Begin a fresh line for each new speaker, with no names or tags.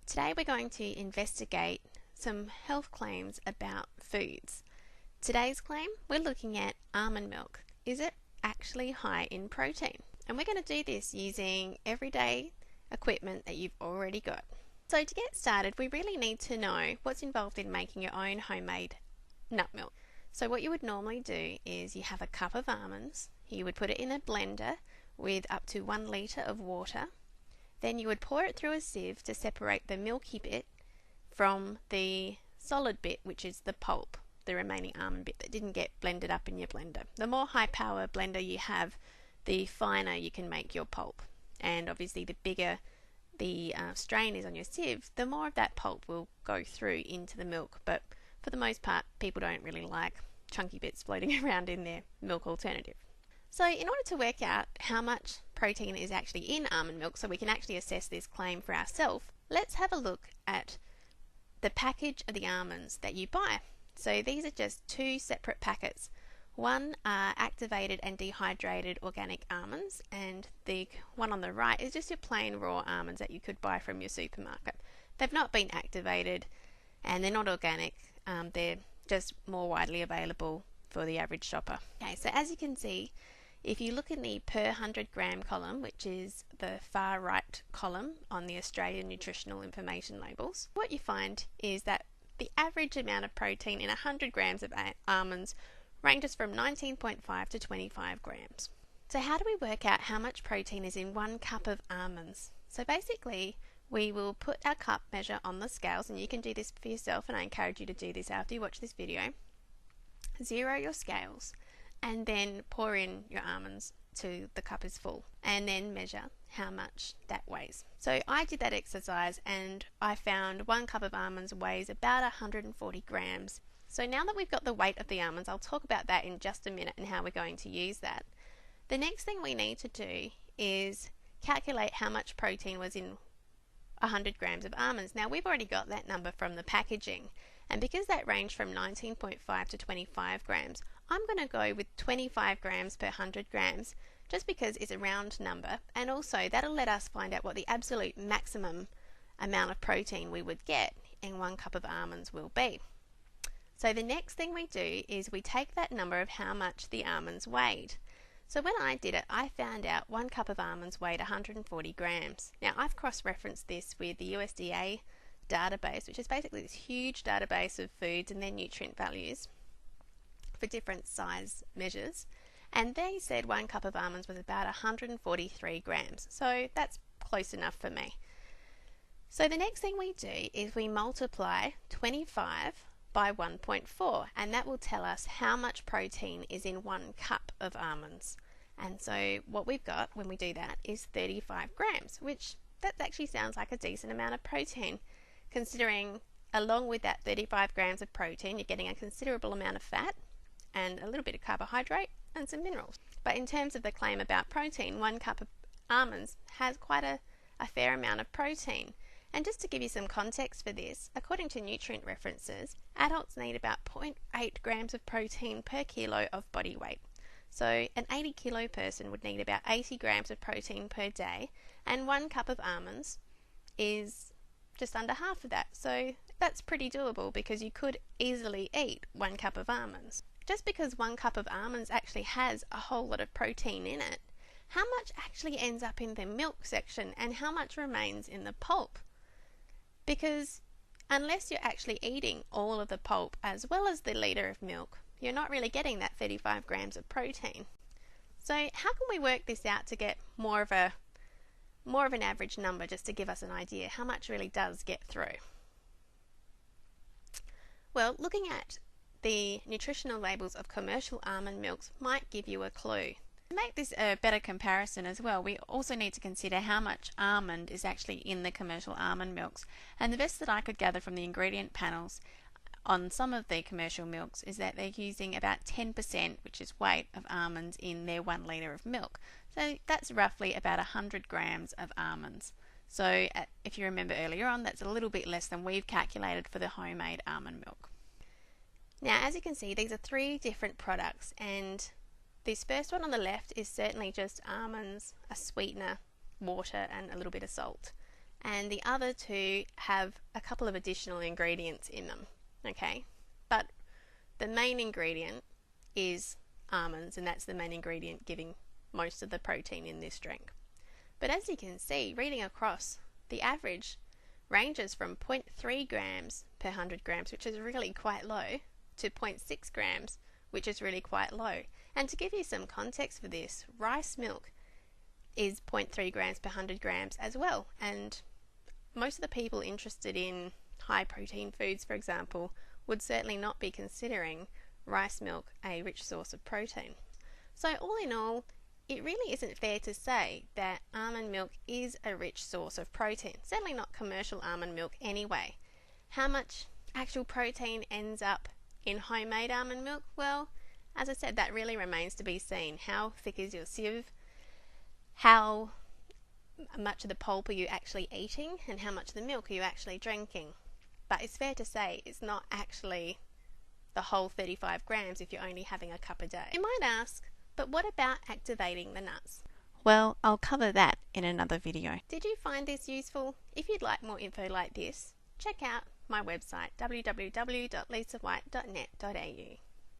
Today we're going to investigate some health claims about foods. Today's claim, we're looking at almond milk. Is it actually high in protein? And we're going to do this using everyday equipment that you've already got. So to get started, we really need to know what's involved in making your own homemade nut milk. So what you would normally do is you have a cup of almonds, you would put it in a blender with up to 1 litre of water. Then you would pour it through a sieve to separate the milky bit from the solid bit, which is the pulp, the remaining almond bit that didn't get blended up in your blender. The more high power blender you have, the finer you can make your pulp. And obviously the bigger the strain is on your sieve, the more of that pulp will go through into the milk. But for the most part, people don't really like chunky bits floating around in their milk alternative. So in order to work out how much protein is actually in almond milk so we can actually assess this claim for ourselves, let's have a look at the package of the almonds that you buy. So these are just 2 separate packets. One are activated and dehydrated organic almonds, and the one on the right is just your plain raw almonds that you could buy from your supermarket. They've not been activated and they're not organic, they're just more widely available for the average shopper. Okay, so as you can see, if you look in the per 100 gram column, which is the far right column on the Australian nutritional information labels, what you find is that the average amount of protein in 100 grams of almonds ranges from 19.5 to 25 grams. So how do we work out how much protein is in 1 cup of almonds? So basically, we will put our cup measure on the scales, and you can do this for yourself, and I encourage you to do this after you watch this video. Zero your scales and then pour in your almonds till the cup is full, and then measure how much that weighs. So I did that exercise and I found 1 cup of almonds weighs about 140 grams. So now that we've got the weight of the almonds, I'll talk about that in just a minute and how we're going to use that. The next thing we need to do is calculate how much protein was in 100 grams of almonds. Now we've already got that number from the packaging, and because that ranged from 19.5 to 25 grams, I'm going to go with 25 grams per 100 grams just because it's a round number, and also that'll let us find out what the absolute maximum amount of protein we would get in 1 cup of almonds will be. So the next thing we do is we take that number of how much the almonds weighed. So when I did it, I found out 1 cup of almonds weighed 140 grams. Now I've cross-referenced this with the USDA database, which is basically this huge database of foods and their nutrient values for different size measures, and they said 1 cup of almonds was about 143 grams, so that's close enough for me. So the next thing we do is we multiply 25 by 1.4, and that will tell us how much protein is in 1 cup of almonds. And so what we've got when we do that is 35 grams, which that actually sounds like a decent amount of protein, considering along with that 35 grams of protein you're getting a considerable amount of fat and a little bit of carbohydrate and some minerals. But in terms of the claim about protein, 1 cup of almonds has quite a fair amount of protein. And just to give you some context for this, according to nutrient references, adults need about 0.8 grams of protein per kilo of body weight. So an 80 kilo person would need about 80 grams of protein per day, and 1 cup of almonds is just under half of that. So that's pretty doable because you could easily eat 1 cup of almonds. Just because 1 cup of almonds actually has a whole lot of protein in it, how much actually ends up in the milk section and how much remains in the pulp? Because unless you're actually eating all of the pulp as well as the litre of milk, you're not really getting that 35 grams of protein. So how can we work this out to get more of an average number, just to give us an idea how much really does get through? Well, looking at the nutritional labels of commercial almond milks might give you a clue. To make this a better comparison as well, we also need to consider how much almond is actually in the commercial almond milks. And the best that I could gather from the ingredient panels on some of the commercial milks is that they're using about 10%, which is weight, of almonds in their 1 litre of milk. So that's roughly about 100 grams of almonds. So if you remember earlier on, that's a little bit less than we've calculated for the homemade almond milk. Now, as you can see, these are 3 different products, and this first one on the left is certainly just almonds, a sweetener, water and a little bit of salt. and the other two have a couple of additional ingredients in them. Okay, but the main ingredient is almonds, and that's the main ingredient giving most of the protein in this drink. But as you can see, reading across, the average ranges from 0.3 grams per 100 grams, which is really quite low, to 0.6 grams, which is really quite low. And to give you some context for this, rice milk is 0.3 grams per 100 grams as well. And most of the people interested in high protein foods, for example, would certainly not be considering rice milk a rich source of protein. So all in all, it really isn't fair to say that almond milk is a rich source of protein. Certainly not commercial almond milk anyway. How much actual protein ends up in homemade almond milk? Well, as I said, that really remains to be seen. How thick is your sieve? How much of the pulp are you actually eating? And how much of the milk are you actually drinking? But it's fair to say it's not actually the whole 35 grams if you're only having a cup a day. You might ask, but what about activating the nuts?
Well, I'll cover that in another video.
Did you find this useful? If you'd like more info like this, check out my website www.lisawhite.net.au.